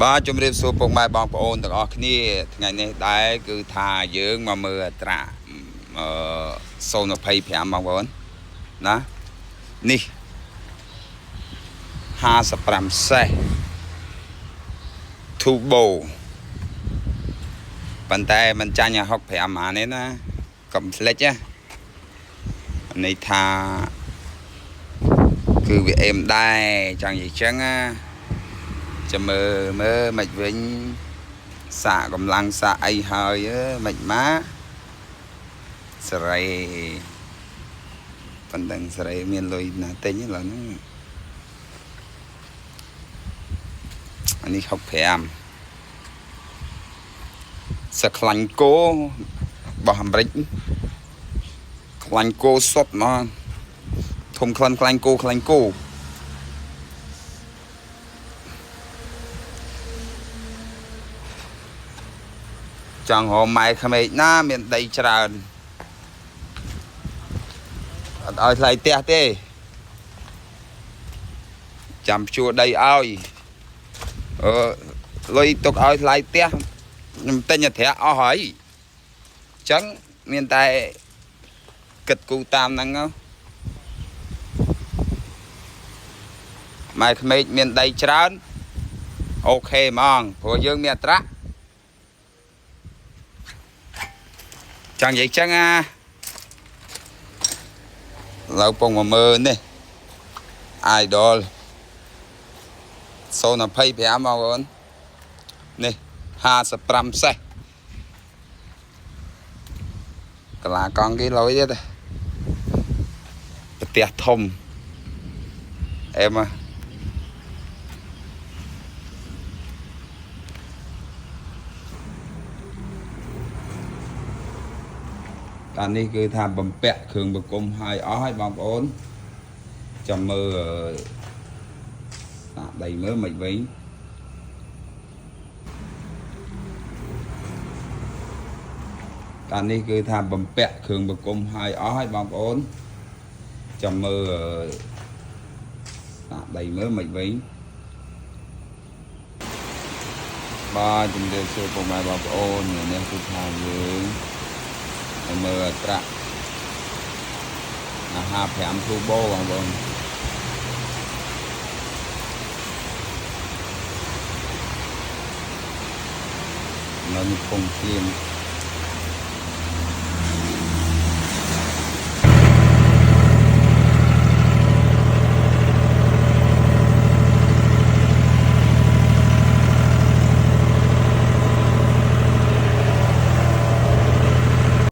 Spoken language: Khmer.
បាទជំរាបសួរពុកម៉ែបងប្អូនទាំងអស់គ្នាថ្ងៃនេះដែរគឺថាយើងមកមើលអត្រា0.25បងប្អូនណានេះ55សេះ Turbo ប៉ុន្តែมันចាញ់ឲ្យ65អានេះណាកុំភ្លេចណានេះថាគឺវាអេមដែរចង់និយាយចឹងណាចាំមើលមិនវិញសាកកម្លាំងសាកអីហើយមិនមកសេរីប៉ុណ្ណឹងសេរីមានលុយណាទិញឡើយហ្នឹងអានេះ65សក្លាញ់គោរបស់អាមេរិកខ្លាញ់គោសុតមកធំខ្លាញ់គោចង់រកម៉ែក្មេកណាមានដីច្រើនអត់ឲ្យថ្លៃផ្ទះទេចាំជួដីឲ្យលុយទុកឲ្យថ្លៃផ្ទះខ្ញុំទិញអត្រាអស់ហើយអញ្ចឹងមានតែគិតគូតាមហ្នឹងម៉ែក្មេកមានដីច្រើនអូខេហ្មងព្រោះយើងមានអត្រាចង់និយាយចឹងណាឡើយពងមកមើលនេះ Idol 0.25បងប្អូននេះ55សេះកន្លះកង់គីឡូទៀតប្រទះធំអេមតានេះគឺថាបំពាក់គ្រឿងបង្គំឲ្យអស់ហើយបងប្អូនចាំមើលដាក់ដីមើលមិនវិញតានេះគឺថាបំពាក់គ្រឿងបង្គំឲ្យអស់ហើយបងប្អូនចាំមើលដាក់ដីមើលមិនវិញបាទជំរាបសួរពុកម៉ែបងប្អូននេះគឺថាយើងមើលអត្រា55 Turbo បងប្អូននៅនេះពងទៀន